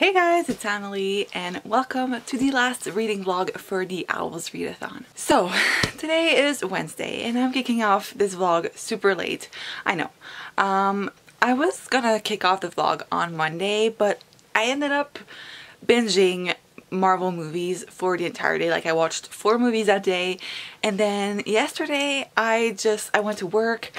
Hey guys, it's Annalie and welcome to the last reading vlog for the Owls Readathon. So today is Wednesday and I'm kicking off this vlog super late. I know. I was gonna kick off the vlog on Monday, but I ended up binging Marvel movies for the entire day. Like I watched 4 movies that day, and then yesterday I went to work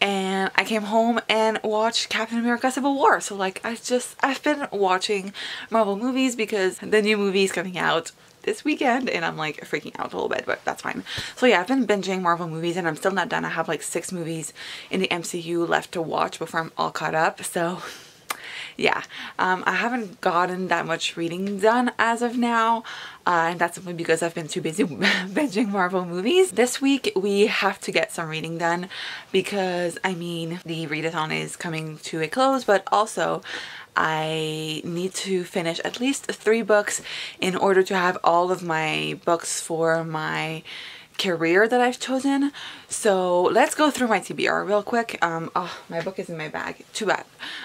and I came home and watched Captain America Civil War. So like I've been watching Marvel movies because the new movie is coming out this weekend and I'm like freaking out a little bit, but that's fine. So yeah, I've been binging Marvel movies and I'm still not done. I have like 6 movies in the MCU left to watch before I'm all caught up. So yeah, I haven't gotten that much reading done as of now, and that's simply because I've been too busy binging Marvel movies. This week we have to get some reading done because, I mean, the readathon is coming to a close, but also I need to finish at least 3 books in order to have all of my books for my career that I've chosen. So let's go through my TBR real quick. Oh, my book is in my bag. Too bad.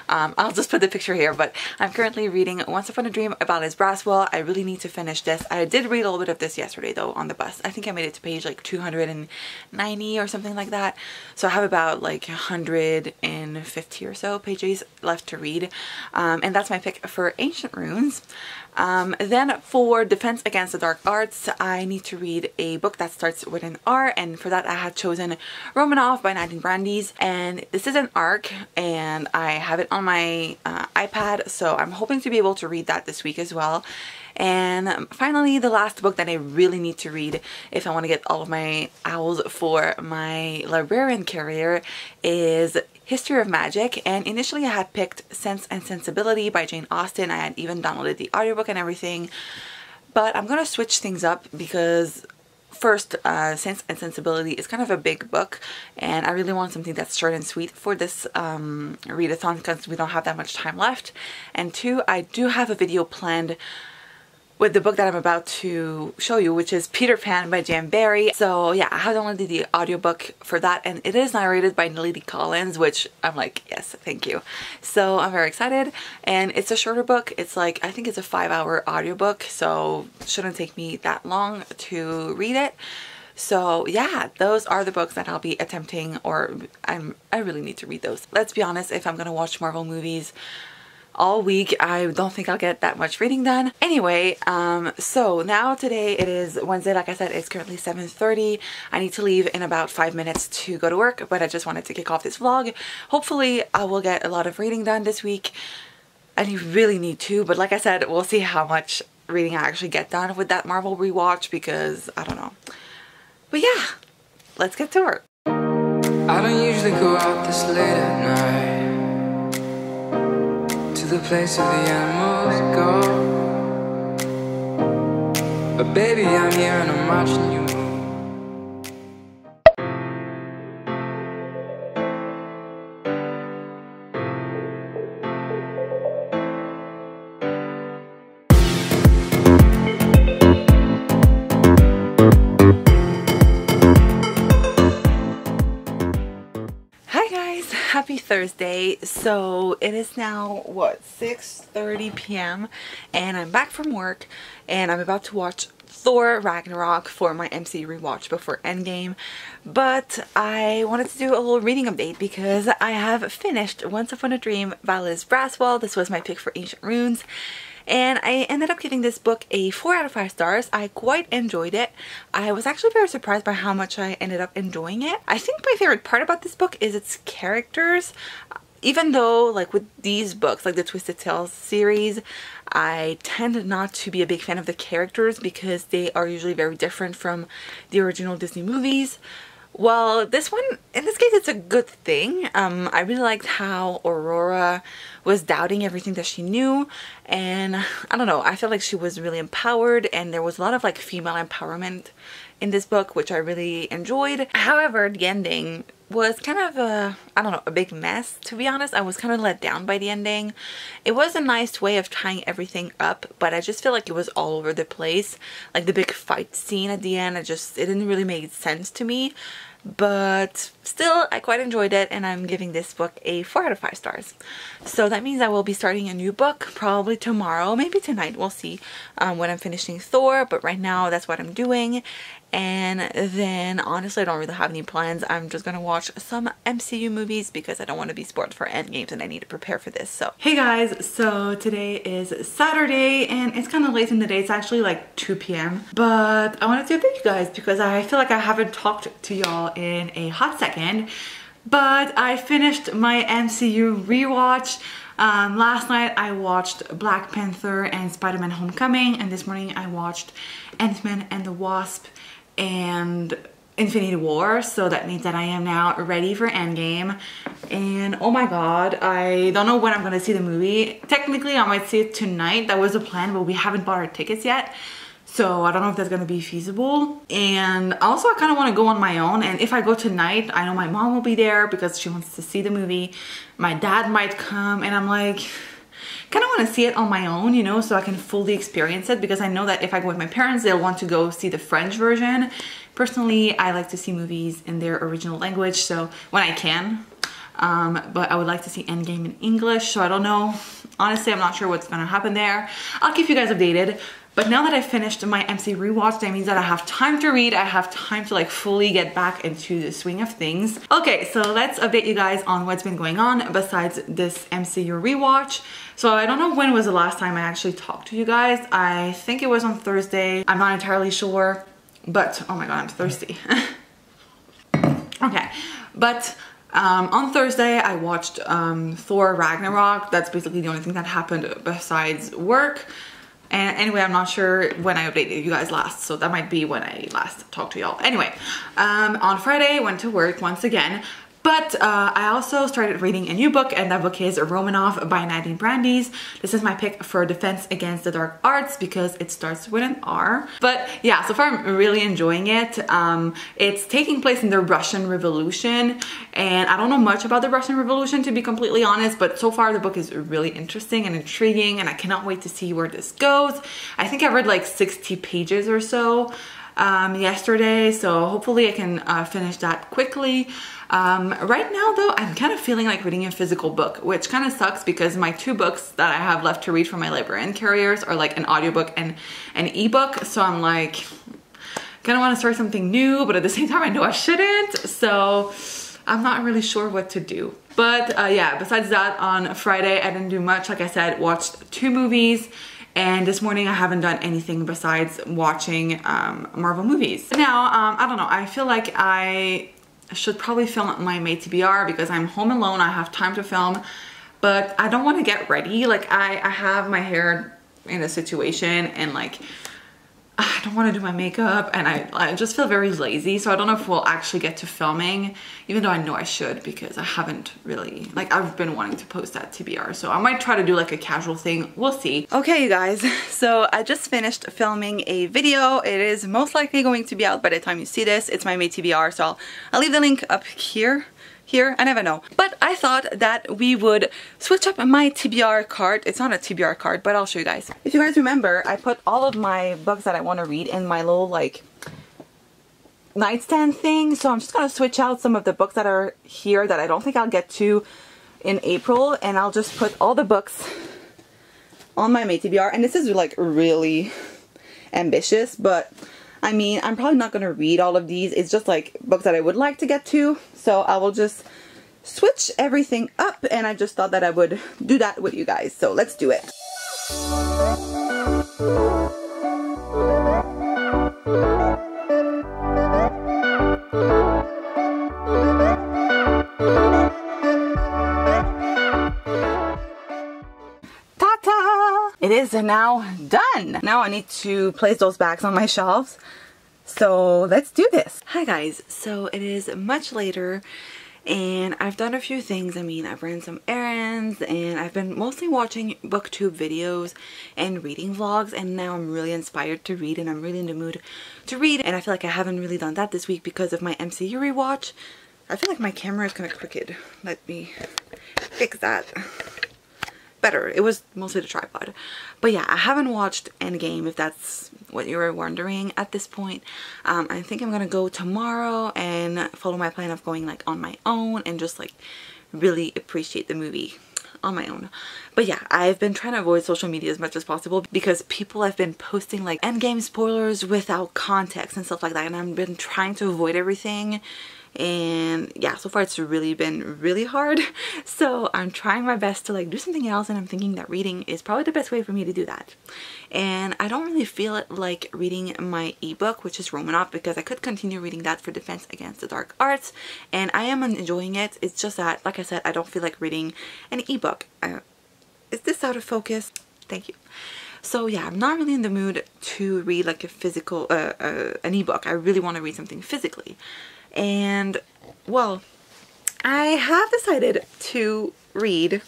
I'll just put the picture here, but I'm currently reading Once Upon a Dream by Liz Braswell. I really need to finish this. I did read a little bit of this yesterday though on the bus. I think I made it to page like 290 or something like that. So I have about like 150 or so pages left to read. And that's my pick for Ancient Runes. Then for Defense Against the Dark Arts, I need to read a book that starts with an R, and for that I had chosen Romanov by Nadine Brandes, and this is an ARC and I have it on my iPad, so I'm hoping to be able to read that this week as well. And finally, the last book that I really need to read if I want to get all of my owls for my librarian career is History of Magic. And initially I had picked Sense and Sensibility by Jane Austen. I had even downloaded the audiobook and everything, but I'm gonna switch things up because first, Sense and Sensibility is kind of a big book and I really want something that's short and sweet for this readathon because we don't have that much time left. And 2, I do have a video planned with the book that I'm about to show you, which is Peter Pan by Jan Barry. So yeah, I have downloaded the audiobook for that and it is narrated by Lily Collins, which I'm like, yes, thank you. So I'm very excited, and it's a shorter book. It's like, I think it's a 5-hour audiobook, so it shouldn't take me that long to read it. So yeah, those are the books that I'll be attempting, or I really need to read those. Let's be honest, if I'm gonna watch Marvel movies all week, I don't think I'll get that much reading done. Anyway, so now today it is Wednesday. Like I said, it's currently 7:30. I need to leave in about 5 minutes to go to work, but I just wanted to kick off this vlog. Hopefully I will get a lot of reading done this week, and you really need to, but like I said, we'll see how much reading I actually get done with that Marvel rewatch because I don't know. But yeah, let's get to work. I don't usually go out this late at night, the place where the animals go, but baby, I'm here and I'm watching you move. Happy Thursday. So it is now what, 6:30 p.m. and I'm back from work and I'm about to watch Thor Ragnarok for my MC rewatch before Endgame, but I wanted to do a little reading update because I have finished Once Upon a Dream by Liz Braswell. This was my pick for Ancient Runes, and I ended up giving this book a 4 out of 5 stars. I quite enjoyed it. I was actually very surprised by how much I ended up enjoying it. I think my favorite part about this book is its characters. Even though, like with these books, like the Twisted Tales series, I tend not to be a big fan of the characters because they are usually very different from the original Disney movies. Well, this one, in this case, it's a good thing. I really liked how Aurora was doubting everything that she knew, and I don't know, I felt like she was really empowered and there was a lot of like female empowerment in this book, which I really enjoyed. However, the ending was kind of a, I don't know, a big mess, to be honest. I was kind of let down by the ending. It was a nice way of tying everything up, but I just feel like it was all over the place. Like the big fight scene at the end, it didn't really make sense to me. but still I quite enjoyed it, and I'm giving this book a 4 out of 5 stars. So that means I will be starting a new book probably tomorrow, maybe tonight, we'll see, when I'm finishing Thor, but right now that's what I'm doing. And then honestly I don't really have any plans. I'm just gonna watch some MCU movies because I don't want to be spoiled for Endgames and I need to prepare for this. So hey guys, so today is Saturday and it's kind of late in the day. It's actually like 2 p.m. but I wanted to update you guys because I feel like I haven't talked to y'all in a hot second. But I finished my MCU rewatch. Last night I watched Black Panther and Spider-Man Homecoming, and this morning I watched Ant-Man and the Wasp and Infinity War. So that means that I am now ready for Endgame. And oh my god, I don't know when I'm gonna see the movie. Technically I might see it tonight. That was the plan, but we haven't bought our tickets yet. So I don't know if that's gonna be feasible. And also I kind of want to go on my own, and if I go tonight, I know my mom will be there because she wants to see the movie. My dad might come, and I'm like, kind of want to see it on my own, you know, so I can fully experience it, because I know that if I go with my parents, they'll want to go see the French version. Personally, I like to see movies in their original language, so when I can. But I would like to see Endgame in English, so I don't know. Honestly, I'm not sure what's gonna happen there. I'll keep you guys updated. But now that I finished my MC rewatch, that means that I have time to read. I have time to like fully get back into the swing of things. Okay, so let's update you guys on what's been going on besides this MCU rewatch. So I don't know when was the last time I actually talked to you guys. I think it was on Thursday. I'm not entirely sure, but oh my god, I'm thirsty. Okay, but on Thursday I watched Thor Ragnarok. That's basically the only thing that happened besides work. And anyway, I'm not sure when I updated you guys last, so that might be when I last talked to y'all. Anyway, on Friday I went to work once again, but I also started reading a new book, and that book is Romanov by Nadine Brandes. This is my pick for Defense Against the Dark Arts because it starts with an R. But yeah, so far I'm really enjoying it. It's taking place in the Russian Revolution, and I don't know much about the Russian Revolution, to be completely honest, but so far the book is really interesting and intriguing, and I cannot wait to see where this goes. I think I read like 60 pages or so yesterday, so hopefully I can finish that quickly. Right now though, I'm kind of feeling like reading a physical book, which kind of sucks because my 2 books that I have left to read from my librarian carriers are like an audiobook and an ebook. So I'm like, kind of want to start something new, but at the same time I know I shouldn't. So I'm not really sure what to do. But yeah, besides that, on Friday I didn't do much. Like I said, watched 2 movies. And this morning I haven't done anything besides watching Marvel movies. Now, I don't know, I feel like I should probably film my Made TBR because I'm home alone, I have time to film, but I don't want to get ready. Like I have my hair in a situation, and like I don't want to do my makeup, and I just feel very lazy, so I don't know if we'll actually get to filming, even though I know I should, because I haven't really, like, I've been wanting to post that TBR, so I might try to do like a casual thing. We'll see. Okay, you guys, so I just finished filming a video. It is most likely going to be out by the time you see this. It's my Made TBR, so I'll leave the link up here. I never know. But I thought that we would switch up my TBR card. It's not a TBR card, but I'll show you guys. If you guys remember, I put all of my books that I want to read in my little like nightstand thing. So I'm just gonna switch out some of the books that are here that I don't think I'll get to in April, and I'll just put all the books on my Made TBR. And this is like really ambitious, but I mean, I'm probably not going to read all of these. It's just like books that I would like to get to. So I will just switch everything up, and I just thought that I would do that with you guys. So let's do it. It is now done. Now I need to place those bags on my shelves. So let's do this. Hi guys, so it is much later and I've done a few things. I mean, I've ran some errands and I've been mostly watching booktube videos and reading vlogs, and now I'm really inspired to read and I'm really in the mood to read, and I feel like I haven't really done that this week because of my MCU rewatch. I feel like my camera is kind of crooked. Let me fix that. Better. It was mostly the tripod. But yeah, I haven't watched Endgame, if that's what you were wondering at this point, I think I'm gonna go tomorrow and follow my plan of going like on my own and just like really appreciate the movie on my own. But yeah, I've been trying to avoid social media as much as possible because people have been posting like endgame spoilers without context and stuff like that, and I've been trying to avoid everything. And yeah, so far it's really been really hard, so I'm trying my best to like do something else, and I'm thinking that reading is probably the best way for me to do that. And I don't really feel it like reading my ebook, which is Romanoff, because I could continue reading that for Defense Against the Dark Arts, and I am enjoying it. It's just that, like I said, I don't feel like reading an ebook. Is this out of focus? Thank you. So yeah, I'm not really in the mood to read like a physical an ebook. I really want to read something physically. And well, I have decided to read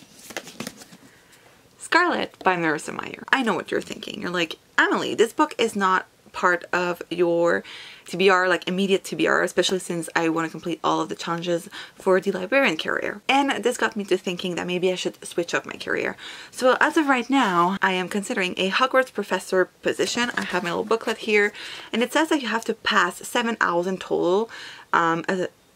Scarlet by Marissa Meyer. I know what you're thinking. You're like, Emily, this book is not part of your TBR, like immediate TBR, especially since I want to complete all of the challenges for the librarian career. And this got me to thinking that maybe I should switch up my career. So as of right now, I am considering a Hogwarts professor position. I have my little booklet here, and it says that you have to pass 7 owls in total,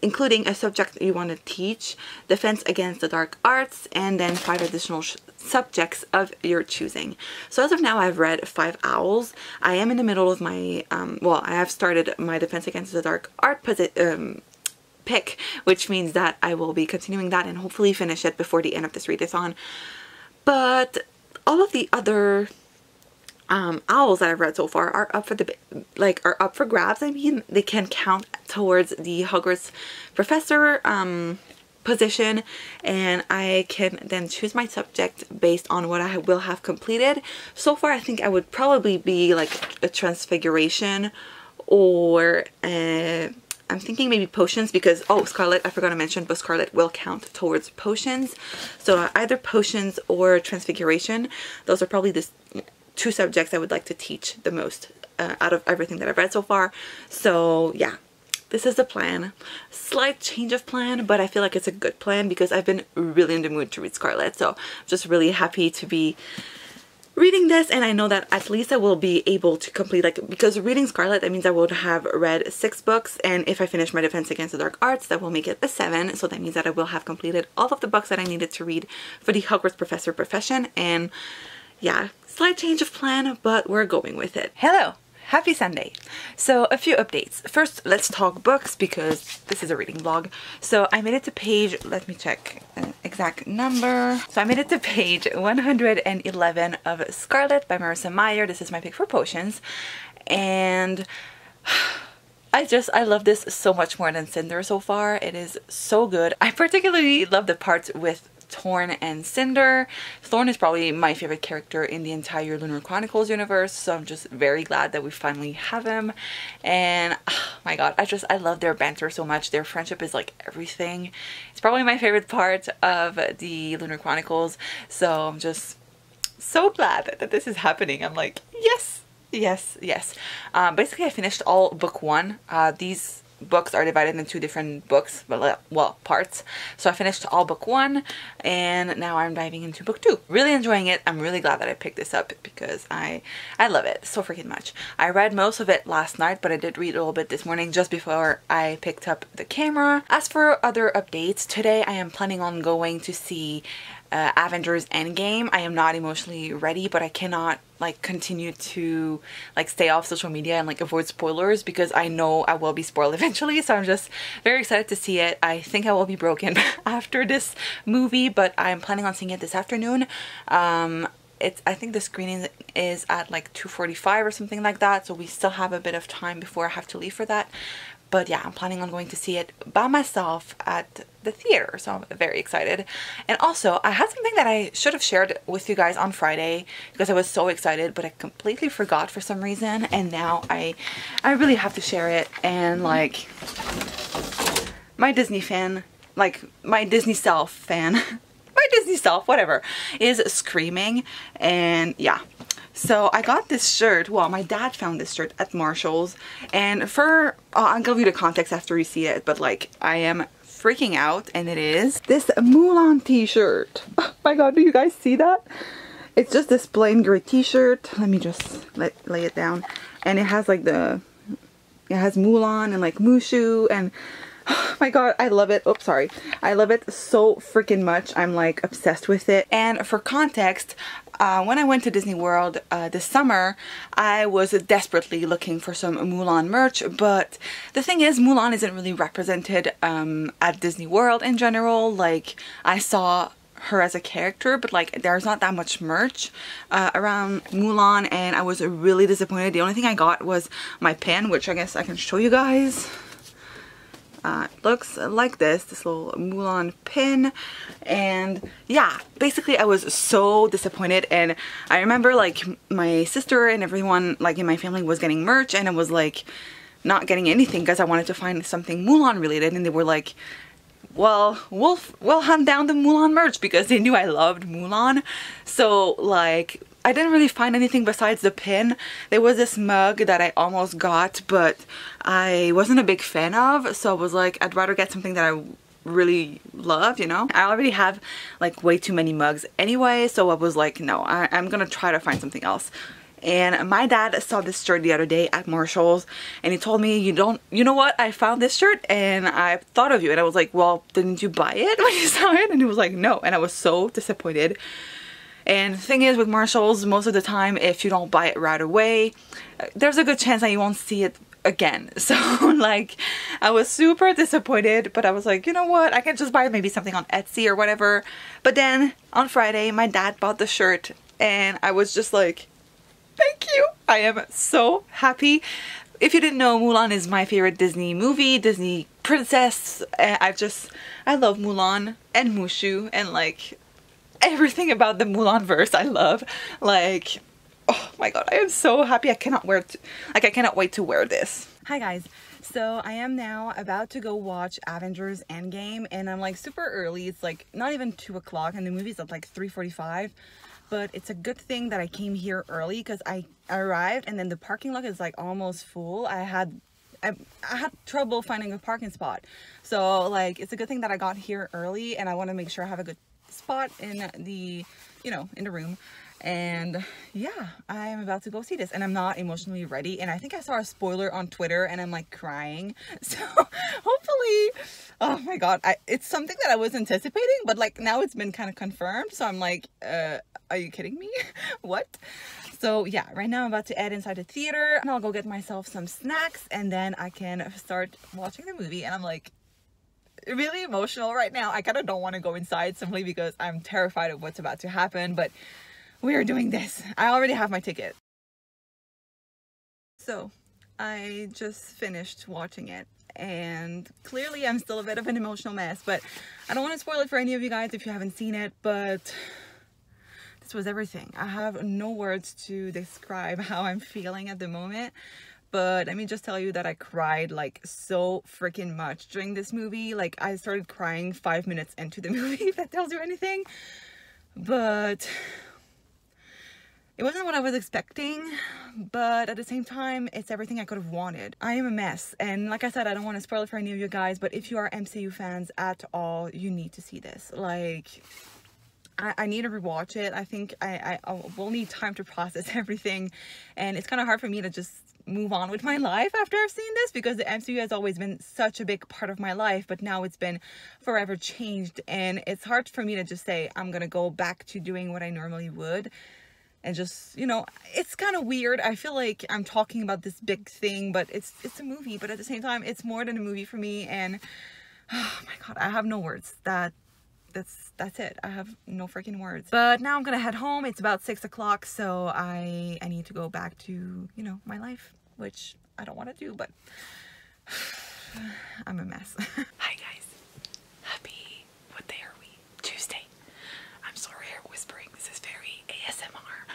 including a subject that you want to teach, Defense Against the Dark Arts, and then 5 additional subjects of your choosing. So as of now, I've read 5 owls. I am in the middle of my, well, I have started my Defense Against the Dark Art pick, which means that I will be continuing that and hopefully finish it before the end of this readathon. But all of the other owls that I've read so far are up for the are up for grabs. I mean, they can count towards the Hogwarts professor position, and I can then choose my subject based on what I will have completed. So far, I think I would probably be like a Transfiguration, or I'm thinking maybe Potions, because, oh, Scarlet, I forgot to mention, but Scarlet will count towards Potions. So either Potions or Transfiguration. Those are probably the 2 subjects I would like to teach the most out of everything that I've read so far. So yeah, this is the plan. Slight change of plan, but I feel like it's a good plan because I've been really in the mood to read Scarlet. So I'm just really happy to be reading this, and I know that at least I will be able to complete, like, because reading Scarlet, that means I would have read 6 books, and if I finish my Defense Against the Dark Arts, that will make it a 7, so that means that I will have completed all of the books that I needed to read for the Hogwarts professor profession. And yeah, slight change of plan, but we're going with it. Hello! Happy Sunday! So a few updates. First, let's talk books because this is a reading vlog. So I made it to page, let me check the exact number. So I made it to page 111 of Scarlet by Marissa Meyer. This is my pick for Potions. And I love this so much more than Cinder so far. It is so good. I particularly love the parts with Thorn and Cinder. Thorn is probably my favorite character in the entire Lunar Chronicles universe, so I'm just very glad that we finally have him. And oh my god, I love their banter so much. Their friendship is like everything. It's probably my favorite part of the Lunar Chronicles, so I'm just so glad that this is happening. I'm like, yes, yes, yes. Basically, I finished all book 1. These books are divided into 2 different books, but well, parts. So I finished all book 1, and now I'm diving into book 2. Really enjoying it. I'm really glad that I picked this up because I love it so freaking much. I read most of it last night, but I did read a little bit this morning just before I picked up the camera. As for other updates, today I am planning on going to see Avengers Endgame. I am not emotionally ready, but I cannot like continue to like stay off social media and like avoid spoilers because I know I will be spoiled eventually. So I'm just very excited to see it. I think I will be broken after this movie, but I'm planning on seeing it this afternoon. I think the screening is at like 2:45 or something like that, so we still have a bit of time before I have to leave for that. But yeah, I'm planning on going to see it by myself at the theater, so I'm very excited. And also, I had something that I should have shared with you guys on Friday because I was so excited, but I completely forgot for some reason, and now I really have to share it. And like, my Disney fan, like my Disney self fan, my Disney self, whatever, is screaming. And yeah. So I got this shirt, well, my dad found this shirt at Marshall's, and for, I'll give you the context after you see it, but like, I am freaking out, and it is this Mulan t-shirt. Oh my god, do you guys see that? It's just this plain gray t-shirt. Let me just lay it down. And it has like it has Mulan and like Mushu, and oh my god, I love it. Oops, sorry. I love it so freaking much. I'm like obsessed with it. And for context, when I went to Disney World this summer, I was desperately looking for some Mulan merch, but the thing is, Mulan isn't really represented at Disney World in general. Like, I saw her as a character, but like there's not that much merch around Mulan, and I was really disappointed. The only thing I got was my pin, which I guess I can show you guys. It looks like this little Mulan pin, and yeah, basically I was so disappointed. And I remember like my sister and everyone like in my family was getting merch, and I was like not getting anything because I wanted to find something Mulan related, and they were like, well, we'll hunt down the Mulan merch, because they knew I loved Mulan. So like I didn't really find anything besides the pin. There was this mug that I almost got, but I wasn't a big fan of, so I was like, I'd rather get something that I really love, you know? I already have like way too many mugs anyway, so I was like, no, I'm gonna try to find something else. And my dad saw this shirt the other day at Marshall's, and he told me, you know what, I found this shirt and I thought of you. And I was like, well, didn't you buy it when you saw it? And he was like, no. And I was so disappointed. And the thing is, with Marshalls, most of the time, if you don't buy it right away, there's a good chance that you won't see it again. So like, I was super disappointed, but I was like, you know what, I can just buy maybe something on Etsy or whatever. But then on Friday, my dad bought the shirt, and I was just like, thank you. I am so happy. If you didn't know, Mulan is my favorite Disney movie, Disney princess. I love Mulan and Mushu, and like everything about the Mulan verse I love. Like, oh my god, I am so happy. I cannot wait to wear this. Hi guys. So I am now about to go watch Avengers Endgame, and I'm like super early. It's like not even 2 o'clock, and the movie's at like 3:45. But it's a good thing that I came here early, because I arrived and then the parking lot is like almost full. I had trouble finding a parking spot. So like, it's a good thing that I got here early, and I want to make sure I have a good spot in the, you know, in the room. And yeah, I am about to go see this, and I'm not emotionally ready. And I think I saw a spoiler on Twitter, and I'm like crying. So hopefully, oh my god, it's something that I was anticipating, but like now it's been kind of confirmed. So I'm like, are you kidding me? What? So yeah, right now I'm about to head inside the theater, and I'll go get myself some snacks, and then I can start watching the movie. And I'm like really emotional right now. I kind of don't want to go inside, simply because I'm terrified of what's about to happen, but we are doing this. I already have my ticket. So I just finished watching it, and clearly I'm still a bit of an emotional mess, but I don't want to spoil it for any of you guys if you haven't seen it. But this was everything. I have no words to describe how I'm feeling at the moment, but let me just tell you that I cried like so freaking much during this movie. Like, I started crying 5 minutes into the movie, if that tells you anything. But it wasn't what I was expecting, but at the same time, it's everything I could have wanted. I am a mess, and like I said, I don't want to spoil it for any of you guys, but if you are MCU fans at all, you need to see this. Like, I need to rewatch it. I think I will need time to process everything, and it's kind of hard for me to just move on with my life after I've seen this, because the MCU has always been such a big part of my life, but now it's been forever changed, and it's hard for me to just say I'm gonna go back to doing what I normally would. And just, you know, it's kind of weird. I feel like I'm talking about this big thing, but it's a movie, but at the same time, it's more than a movie for me. And oh my god, I have no words. That's it. I have no freaking words. But now I'm gonna head home. It's about 6 o'clock, so I need to go back to, you know, my life, which I don't want to do, but I'm a mess. Hi guys. Happy, what day are we? Tuesday. I'm sorry I'm whispering. This is very ASMR,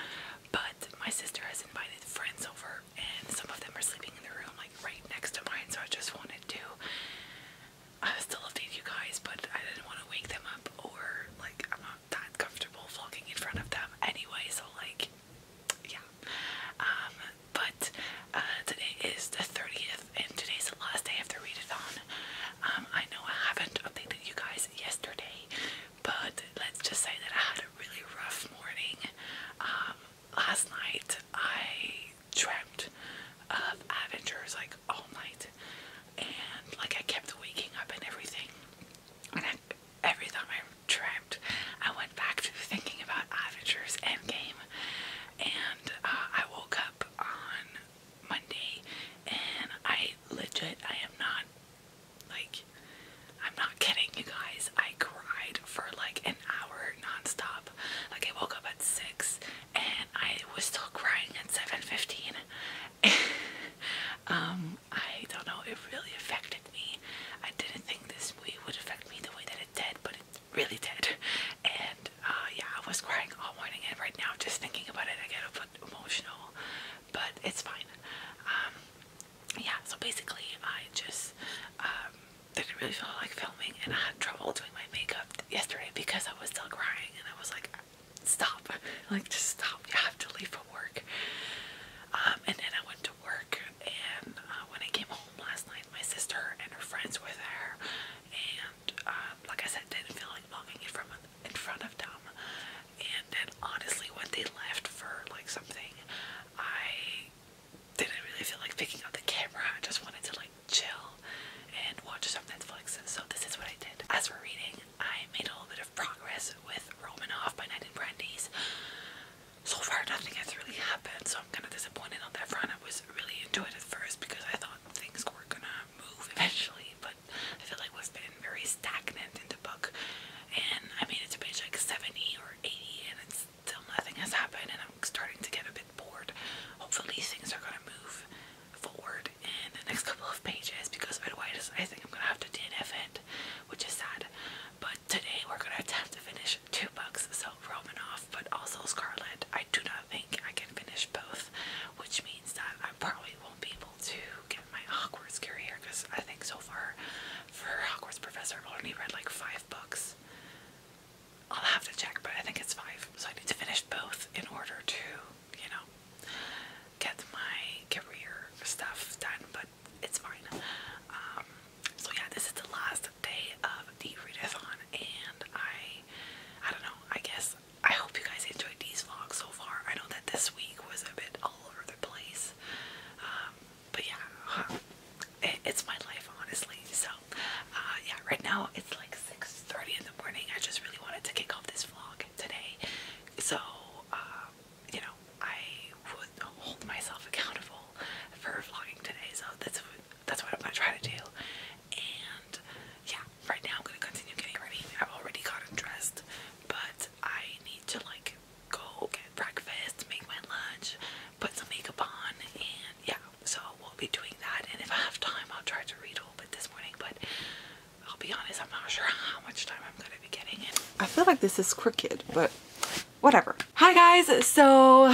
but my sister has invited friends over, and some of them are sleeping in the room like right next to mine, so I just wanted to still update you guys, but I didn't want to wake them up, or like I'm not that comfortable vlogging in front of them anyway, so like yeah. But today is the 30th, and today's the last day of the readathon. I know I really feel like filming, and I had trouble doing my makeup yesterday because I was still crying, and I was like, stop, like just stop, you have to leave for work. And then I went to work, and when I came home last night, my sister and her friends were there, and like I said, didn't feel like vlogging it from in front of them. And then honestly, when they left for like something, I didn't really feel like picking up the camera. I just wanted to like chill and watch some Netflix. So this is what I did. As for reading, I made a little bit of progress with Romanov by 19 Brandeis. So far nothing has really happened, so I'm kind of disappointed on that front. I was really into it at first because I thought things were gonna move eventually, but I feel like we've been very stagnant in the book, and I made it to page like 70 or 80 and it's still nothing has happened, and I'm starting to get a bit bored. Hopefully things are gonna move forward in the next couple of pages, because otherwise I think I'm gonna have to DNF it, which is sad. But today we're gonna attempt to finish 2 books, so Romanov but also Scarlet. I do not think I can finish both, which means that I probably won't be able to get my Hogwarts career, because I think so far for Hogwarts Professor I've only read like 5 books. I'll have to check, but I think it's 5. So I need to finish both in order to, you know, get my career stuff done, but it's fine. So yeah, this is the last day of the readathon, and I don't know, I guess I hope you guys enjoyed these vlogs so far. I know that this week was a bit all over the place, but yeah, it's my life, honestly. So yeah, right now it's like 6:30 in the morning. I just really wanted to kick off this vlog today, so you know, I would hold myself accountable for vlogging today. So that's what I'm gonna try to do. And yeah, right now I'm gonna continue getting ready. I've already gotten dressed, but I need to like go get breakfast, make my lunch, put some makeup on, and yeah, so we'll be doing that. And if I have time, I'll try to read a little bit this morning, but I'll be honest, I'm not sure how much time I'm gonna be getting in. I feel like this is crooked, but whatever. Hi guys, so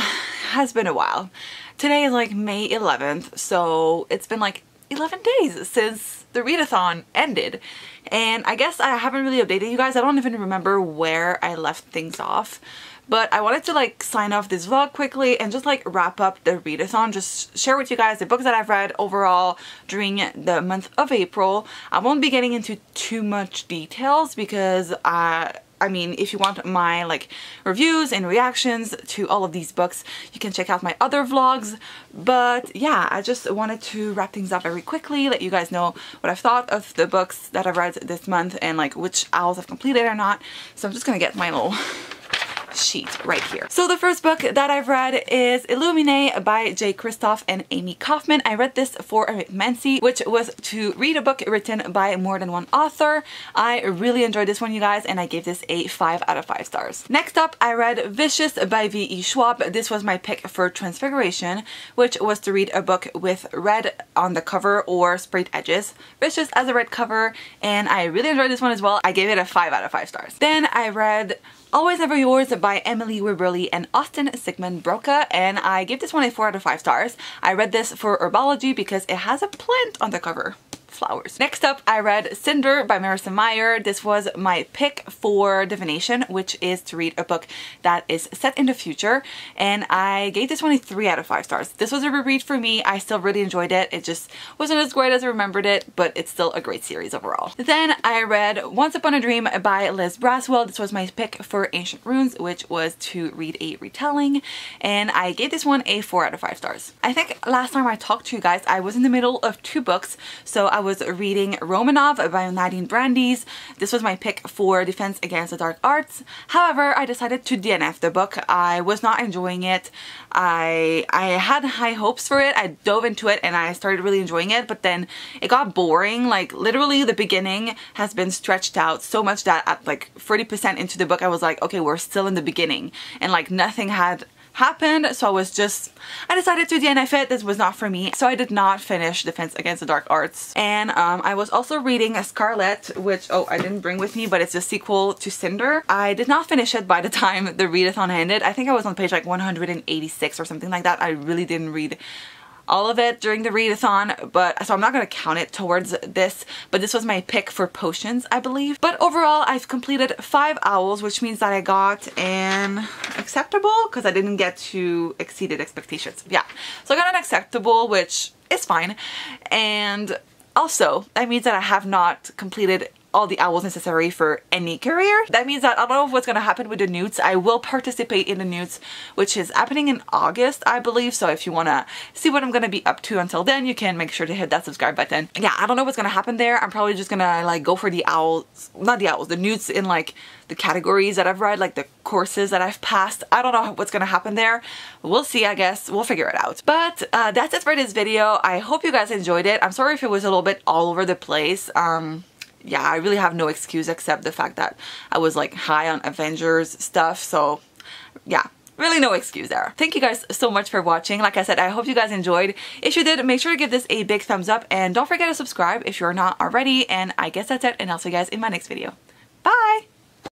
has been a while. Today is like May 11th, so it's been like 11 days since the readathon ended, and I guess I haven't really updated you guys. I don't even remember where I left things off, but I wanted to like sign off this vlog quickly and just like wrap up the readathon, just share with you guys the books that I've read overall during the month of April. I won't be getting into too much details because I mean, if you want my like reviews and reactions to all of these books, you can check out my other vlogs. But yeah, I just wanted to wrap things up very quickly, let you guys know what I've thought of the books that I've read this month and like which owls I've completed or not. So I'm just gonna get my little sheet right here. So the first book that I've read is Illuminae by Jay Kristoff and Amy Kaufman. I read this for a McMancy, which was to read a book written by more than one author. I really enjoyed this one, you guys, and I gave this a 5 out of 5 stars. Next up, I read Vicious by V.E. Schwab. This was my pick for Transfiguration, which was to read a book with red on the cover or sprayed edges. Vicious as a red cover, and I really enjoyed this one as well. I gave it a 5 out of 5 stars. Then I read Always Never Yours by Emily Wibberley and Austin Sigmund Broca, and I gave this one a 4 out of 5 stars. I read this for Herbology because it has a plant on the cover. Flowers. Next up, I read Cinder by Marissa Meyer. This was my pick for Divination, which is to read a book that is set in the future, and I gave this one a 3 out of 5 stars. This was a reread for me. I still really enjoyed it. It just wasn't as great as I remembered it, but it's still a great series overall. Then I read Once Upon a Dream by Liz Braswell. This was my pick for Ancient Runes, which was to read a retelling, and I gave this one a 4 out of 5 stars. I think last time I talked to you guys, I was in the middle of 2 books, so I was reading Romanov by 19 Brandeis. This was my pick for Defense Against the Dark Arts. However, I decided to DNF the book. I was not enjoying it. I had high hopes for it. I dove into it and I started really enjoying it, but then it got boring. Like literally the beginning has been stretched out so much that at like 30% into the book I was like, okay, we're still in the beginning, and like nothing had happened, so I decided to DNF it. This was not for me, so I did not finish Defense Against the Dark Arts. And I was also reading Scarlet, which, oh, I didn't bring with me, but it's a sequel to Cinder. I did not finish it by the time the readathon ended. I think I was on page like 186 or something like that. I really didn't read all of it during the readathon, but so I'm not going to count it towards this, but this was my pick for potions, I believe. But overall, I've completed 5 owls, which means that I got an acceptable because I didn't get to exceeded expectations. Yeah, so I got an acceptable, which is fine. And also, that means that I have not completed all the owls necessary for any career. That means that I don't know what's going to happen with the newts. I will participate in the newts, which is happening in August, I believe. So if you want to see what I'm going to be up to until then, you can make sure to hit that subscribe button. Yeah, I don't know what's going to happen there. I'm probably just going to like go for the owls, not the owls, the newts in like the categories that I've read, like the courses that I've passed. I don't know what's going to happen there. We'll see, I guess. We'll figure it out. But that's it for this video. I hope you guys enjoyed it. I'm sorry if it was a little bit all over the place. Yeah, I really have no excuse except the fact that I was like high on Avengers stuff. So yeah, really no excuse there. Thank you guys so much for watching. Like I said, I hope you guys enjoyed. If you did, make sure to give this a big thumbs up and don't forget to subscribe if you're not already. And I guess that's it, and I'll see you guys in my next video. Bye!